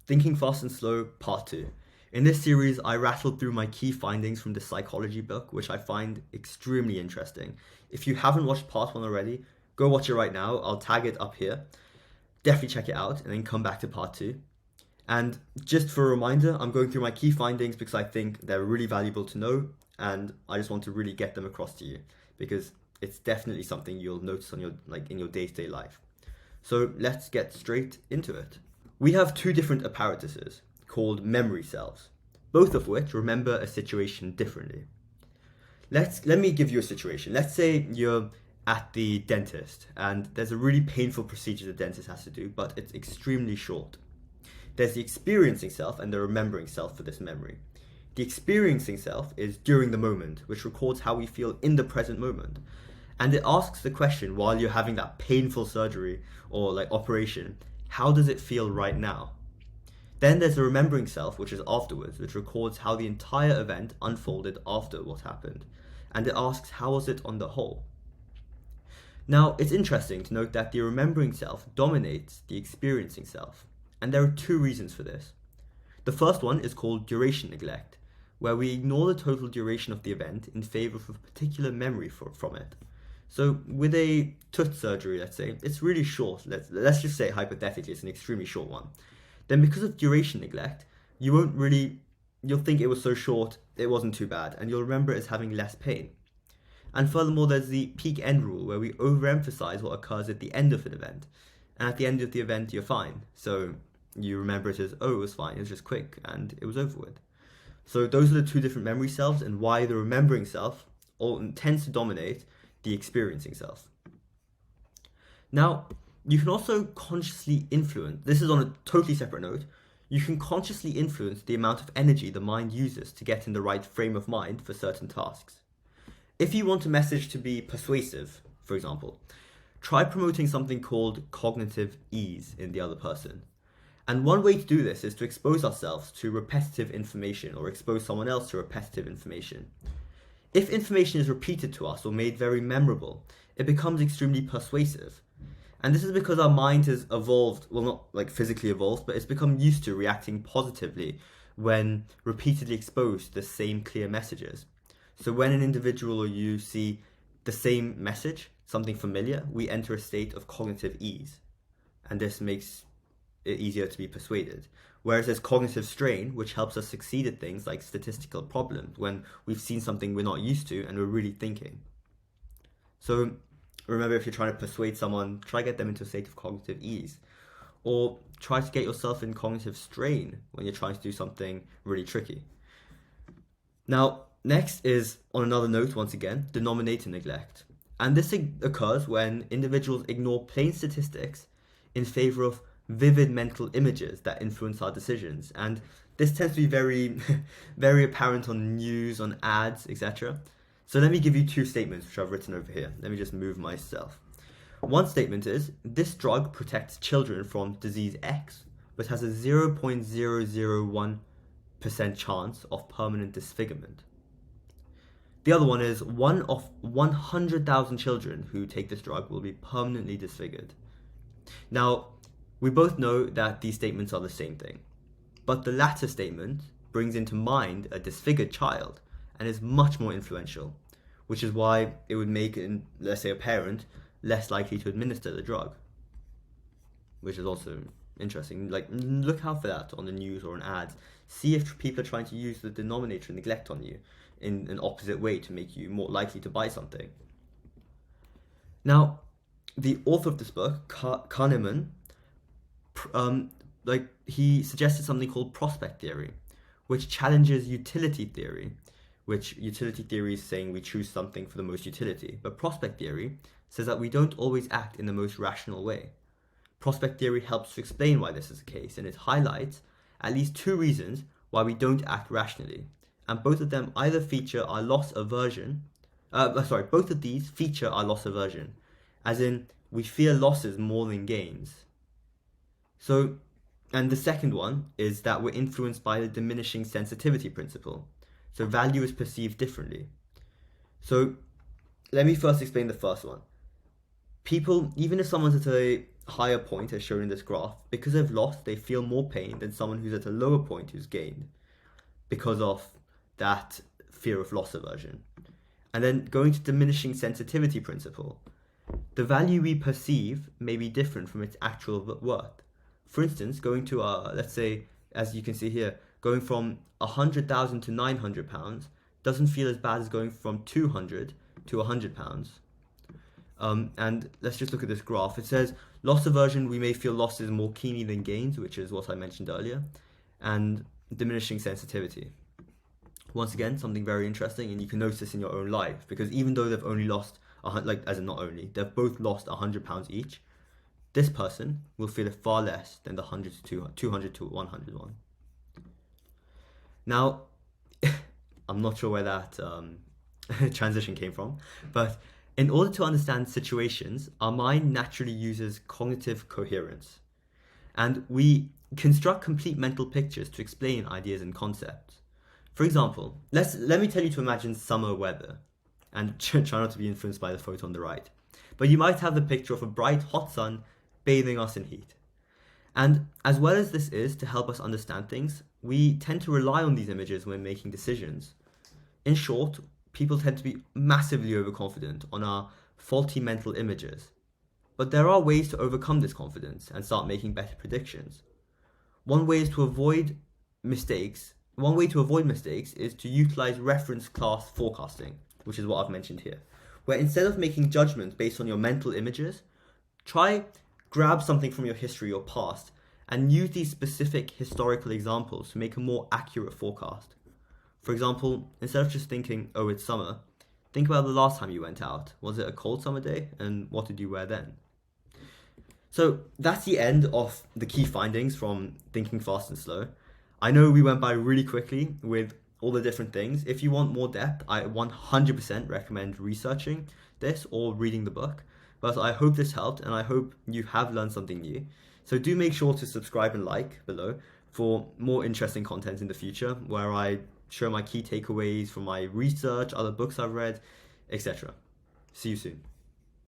Thinking Fast and Slow, Part 2. In this series, I rattled through my key findings from the psychology book, which I find extremely interesting. If you haven't watched Part 1 already, go watch it right now. I'll tag it up here. Definitely check it out and then come back to Part 2. And just for a reminder, I'm going through my key findings because I think they're really valuable to know and I just want to really get them across to you because it's definitely something you'll notice on your in your day-to-day life. So let's get straight into it. We have two different apparatuses called memory cells, both of which remember a situation differently. Let me give you a situation. Let's say you're at the dentist and there's a really painful procedure the dentist has to do, but it's extremely short. There's the experiencing self and the remembering self for this memory. The experiencing self is during the moment, which records how we feel in the present moment. And it asks the question while you're having that painful surgery or operation, how does it feel right now? Then there's the remembering self, which is afterwards, which records how the entire event unfolded after what happened. And it asks, how was it on the whole? Now, it's interesting to note that the remembering self dominates the experiencing self. And there are two reasons for this. The first one is called duration neglect, where we ignore the total duration of the event in favor of a particular memory from it. So with a tooth surgery, let's say, it's really short. Let's just say hypothetically it's an extremely short one. Then because of duration neglect, you'll think it was so short, it wasn't too bad, and you'll remember it as having less pain. And furthermore, there's the peak end rule, where we overemphasize what occurs at the end of an event. And at the end of the event, you're fine. So you remember it as, oh, it was fine, it was just quick, and it was over with. So those are the two different memory selves and why the remembering self tends to dominate the experiencing self. Now, you can also consciously influence, this is on a totally separate note, you can consciously influence the amount of energy the mind uses to get in the right frame of mind for certain tasks. If you want a message to be persuasive, for example, try promoting something called cognitive ease in the other person. And one way to do this is to expose ourselves to repetitive information or expose someone else to repetitive information. If information is repeated to us or made very memorable, it becomes extremely persuasive. And this is because our mind has evolved, well, not physically evolved, but it's become used to reacting positively when repeatedly exposed to the same clear messages. So when an individual or you see the same message, something familiar, we enter a state of cognitive ease. And this makes it easier to be persuaded. Whereas there's cognitive strain, which helps us succeed at things like statistical problems when we've seen something we're not used to and we're really thinking. So remember, if you're trying to persuade someone, try to get them into a state of cognitive ease. Or try to get yourself in cognitive strain when you're trying to do something really tricky. Now, next is, on another note once again, denominator neglect. And this occurs when individuals ignore plain statistics in favor of vivid mental images that influence our decisions. And this tends to be very, very apparent on news, on ads, etc. So let me give you two statements which I've written over here. Let me just move myself. One statement is, this drug protects children from disease X, but has a 0.001% chance of permanent disfigurement. The other one is, one of 100,000 children who take this drug will be permanently disfigured. Now, we both know that these statements are the same thing, but the latter statement brings into mind a disfigured child and is much more influential, which is why it would make, let's say, a parent less likely to administer the drug, which is also interesting. Look out for that on the news or in ads. See if people are trying to use the denominator neglect on you in an opposite way to make you more likely to buy something. Now, the author of this book, Kahneman, he suggested something called prospect theory, which challenges utility theory, which utility theory is saying we choose something for the most utility, but prospect theory says that we don't always act in the most rational way. Prospect theory helps to explain why this is the case, and it highlights at least two reasons why we don't act rationally, and both of them either feature our loss aversion, both of these feature our loss aversion, as in we fear losses more than gains. So, and the second one is that we're influenced by the diminishing sensitivity principle. So value is perceived differently. So let me first explain the first one. People, even if someone's at higher point, as shown in this graph, because they've lost, they feel more pain than someone who's at a lower point who's gained because of that fear of loss aversion. And then going to diminishing sensitivity principle, the value we perceive may be different from its actual worth. For instance, going to let's say, as you can see here, going from 100,000 to 900 pounds doesn't feel as bad as going from 200 to 100 pounds. And let's just look at this graph. It says loss aversion, we may feel losses more keenly than gains, which is what I mentioned earlier, and diminishing sensitivity. Once again, something very interesting, and you can notice this in your own life, because even though they've only lost, they've both lost 100 pounds each, this person will feel it far less than the 100 to 200 to 100 one. Now, I'm not sure where that transition came from, but in order to understand situations, our mind naturally uses cognitive coherence, and we construct complete mental pictures to explain ideas and concepts. For example, let me tell you to imagine summer weather, and try not to be influenced by the photo on the right. But you might have the picture of a bright, hot sun bathing us in heat. And as well as this is to help us understand things, we tend to rely on these images when making decisions. In short, people tend to be massively overconfident on our faulty mental images. But there are ways to overcome this confidence and start making better predictions. One way to avoid mistakes is to utilize reference class forecasting, which is what I've mentioned here, where instead of making judgments based on your mental images, grab something from your history or past and use these specific historical examples to make a more accurate forecast. For example, instead of just thinking, oh, it's summer, think about the last time you went out. Was it a cold summer day? And what did you wear then? So that's the end of the key findings from Thinking Fast and Slow. I know we went by really quickly with all the different things. If you want more depth, I 100% recommend researching this or reading the book. But I hope this helped, and I hope you have learned something new. So do make sure to subscribe and like below for more interesting content in the future, where I share my key takeaways from my research, other books I've read, etc. See you soon.